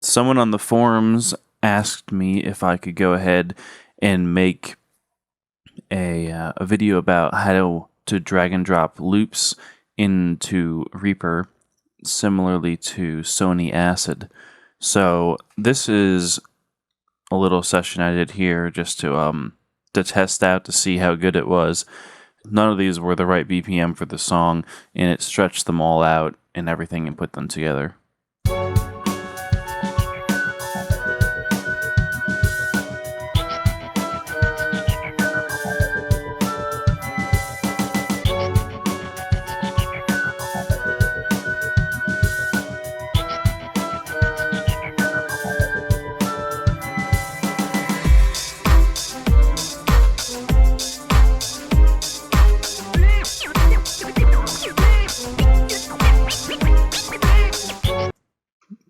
someone on the forums asked me if I could go ahead and make a video about how to drag and drop loops into Reaper, similarly to Sony Acid. So this is a little session I did here just to test out to see how good it was. None of these were the right BPM for the song, and it stretched them all out and everything and put them together.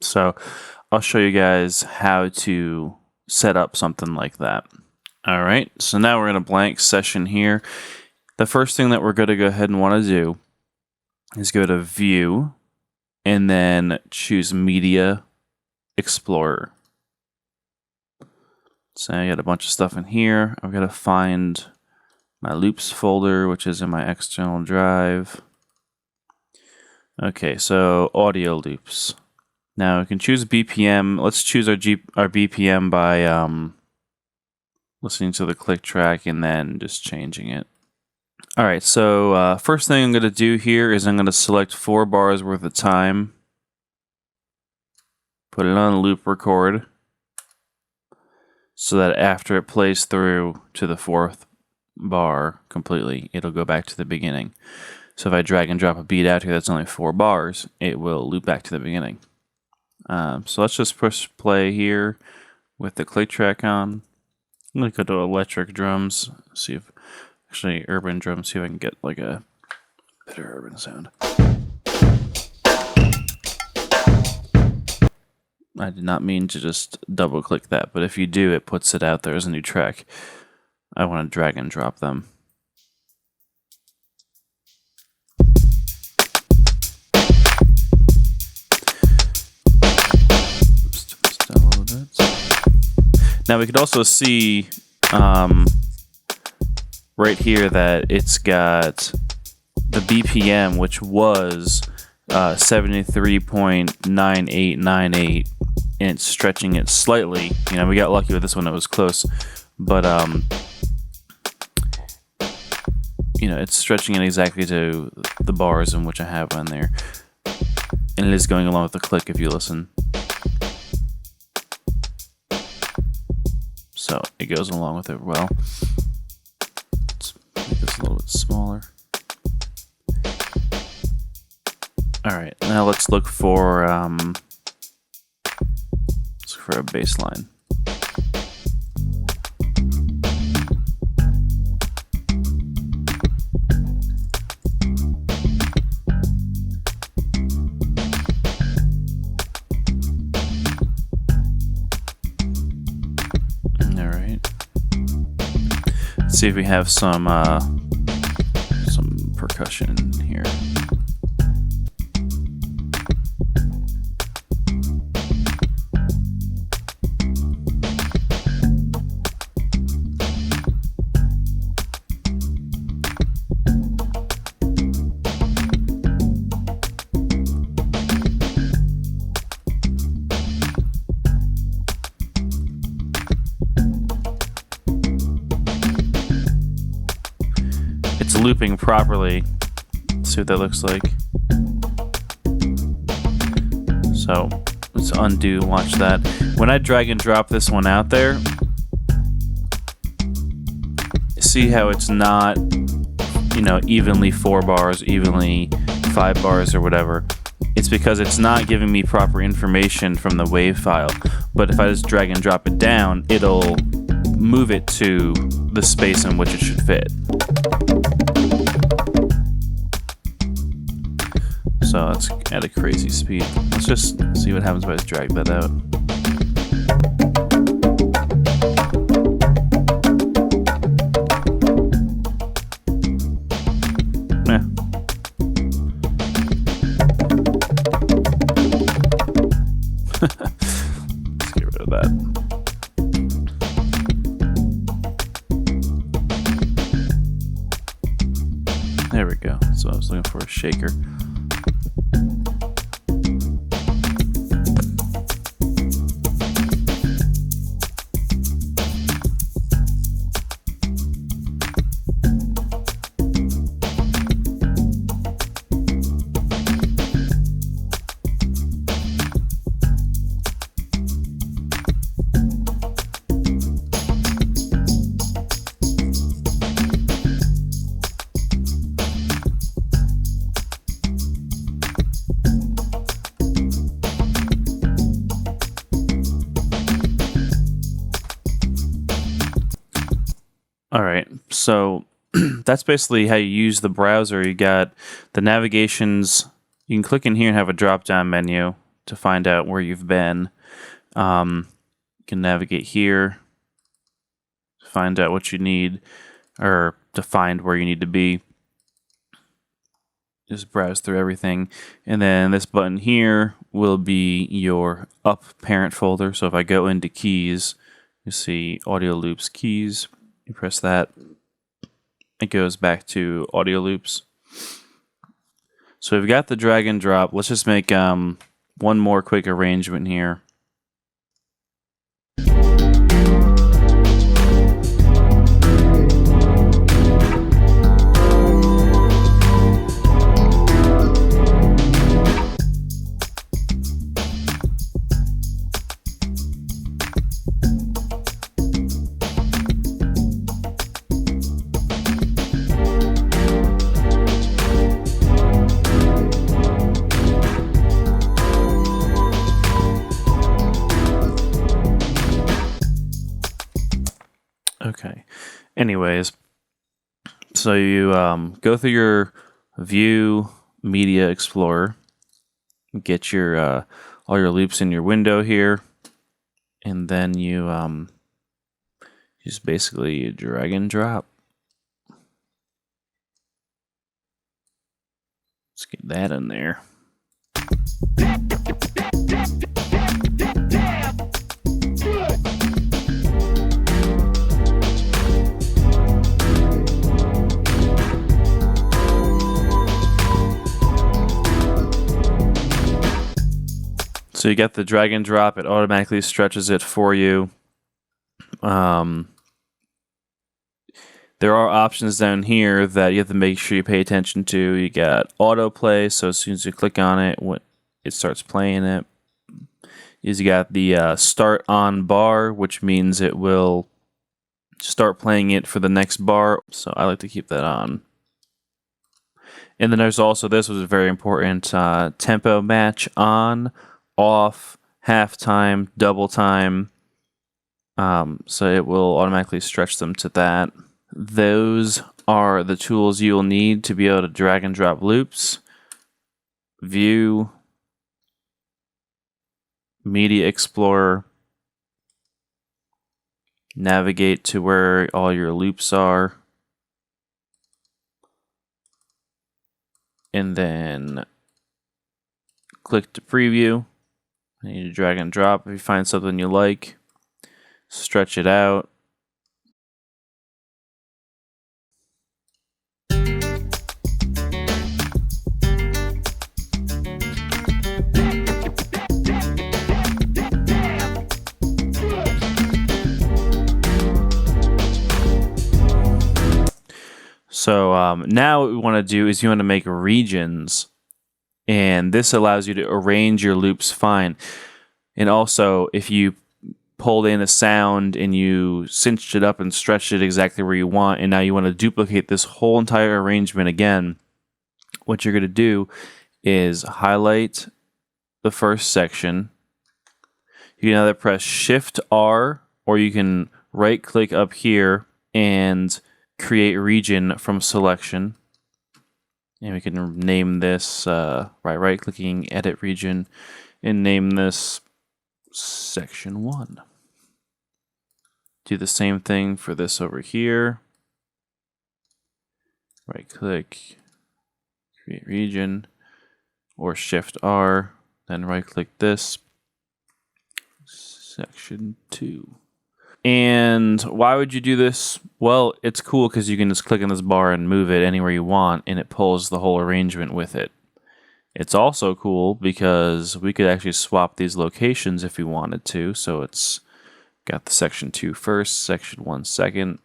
So I'll show you guys how to set up something like that. All right, so now we're in a blank session here. The first thing that we're going to go ahead and want to do is go to View and then choose Media Explorer. So I got a bunch of stuff in here. I've got to find my loops folder, which is in my external drive. Okay, so audio loops. Now we can choose BPM. Let's choose our BPM by listening to the click track and then just changing it. All right, so first thing I'm going to do here is I'm going to select 4 bars worth of time. Put it on loop record so that after it plays through to the 4th bar completely, it'll go back to the beginning. So if I drag and drop a beat out here that's only 4 bars, it will loop back to the beginning. So let's just push play here with the click track on. I'm going to go to electric drums, see if, actually urban drums, see if I can get like a better urban sound. I did not mean to just double click that, but if you do, it puts it out there as a new track. I want to drag and drop them. Now we could also see right here that it's got the BPM, which was 73.9898, and it's stretching it slightly. You know, we got lucky with this one; it was close, but you know, it's stretching it exactly to the bars in which I have on there, and it is going along with the click if you listen. So it goes along with it well. Let's make this a little bit smaller. All right, now let's look for a bass line. See if we have some percussion in here. Looping properly. Let's see what that looks like. So let's undo, watch that. When I drag and drop this one out there, see how it's not, you know, evenly 4 bars, evenly 5 bars or whatever. It's because it's not giving me proper information from the WAV file. But if I just drag and drop it down, it'll move it to the space in which it should fit. So it's at a crazy speed. Let's just see what happens if I just drag that out. rid of that. There we go. So I was looking for a shaker. All right, so that's basically how you use the browser. You got the navigations. You can click in here and have a drop-down menu to find out where you've been. You can navigate here to find out what you need, or to find where you need to be. Just browse through everything. And then this button here will be your up parent folder. So if I go into keys, you see audio loops keys. You press that, it goes back to audio loops. So we've got the drag and drop. Let's just make one more quick arrangement here. Okay. Anyways, so you go through your View Media Explorer, get your all your loops in your window here, and then you just basically drag and drop. Let's get that in there. So you get the drag and drop, it automatically stretches it for you. There are options down here that you have to make sure you pay attention to. You got autoplay, so as soon as you click on it, it starts playing it. You got the start on bar, which means it will start playing it for the next bar. So I like to keep that on. And then there's also, this was very important, tempo match on, off, halftime, double time. So it will automatically stretch them to that. Those are the tools you'll need to be able to drag and drop loops. View, Media Explorer, navigate to where all your loops are, and then click to preview. You need to drag and drop if you find something you like. Stretch it out. So now what we want to do is you want to make regions, and this allows you to arrange your loops fine. And also, if you pulled in a sound and you cinched it up and stretched it exactly where you want, and now you want to duplicate this whole entire arrangement again, what you're going to do is highlight the first section. You can either press Shift R, or you can right click up here and create region from selection. And we can name this right clicking edit region and name this section 1. Do the same thing for this over here. Right click, create region, or Shift R, then right click this, section 2. And why would you do this? Well, it's cool because you can just click on this bar and move it anywhere you want, and it pulls the whole arrangement with it. It's also cool because we could actually swap these locations if we wanted to. So it's got the section 2 first, section 1 second.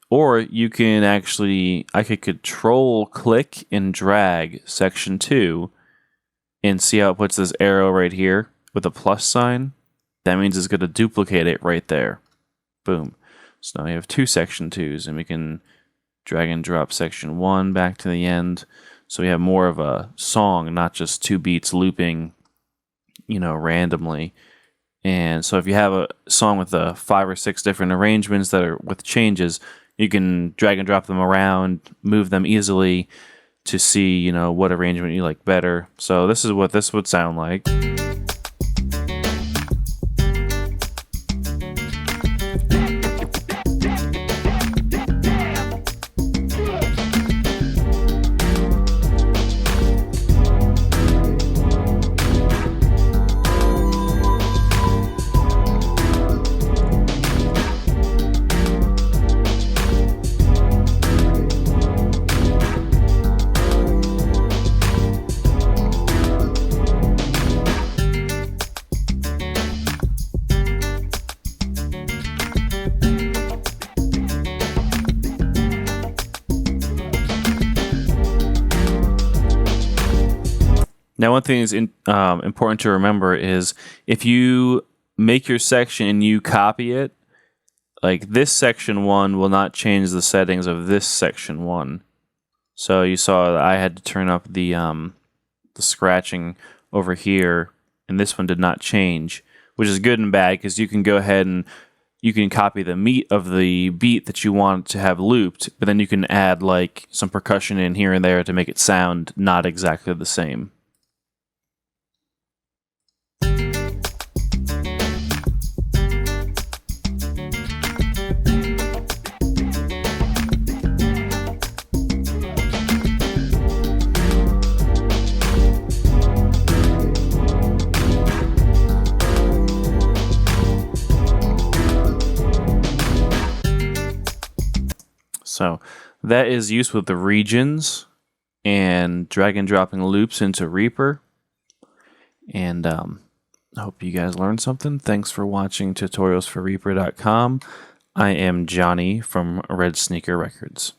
Or you can actually, I could control click and drag section 2 and see how it puts this arrow right here with a plus sign. That means it's going to duplicate it right there. Boom. So now we have 2 section 2s, and we can drag and drop section 1 back to the end. So we have more of a song, not just 2 beats looping, randomly. And so if you have a song with 5 or 6 different arrangements that are with changes, you can drag and drop them around, move them easily to see, what arrangement you like better. So this is what this would sound like. Now, one thing is important to remember is if you make your section and you copy it, like this section 1 will not change the settings of this section 1. So you saw that I had to turn up the scratching over here, and this one did not change, which is good and bad because you can go ahead and you can copy the meat of the beat that you want to have looped, but then you can add like some percussion in here and there to make it sound not exactly the same. So that is used with the regions and drag and dropping loops into Reaper. And I hope you guys learned something. Thanks for watching tutorialsforreaper.com. I am Johnny from Red Sneaker Records.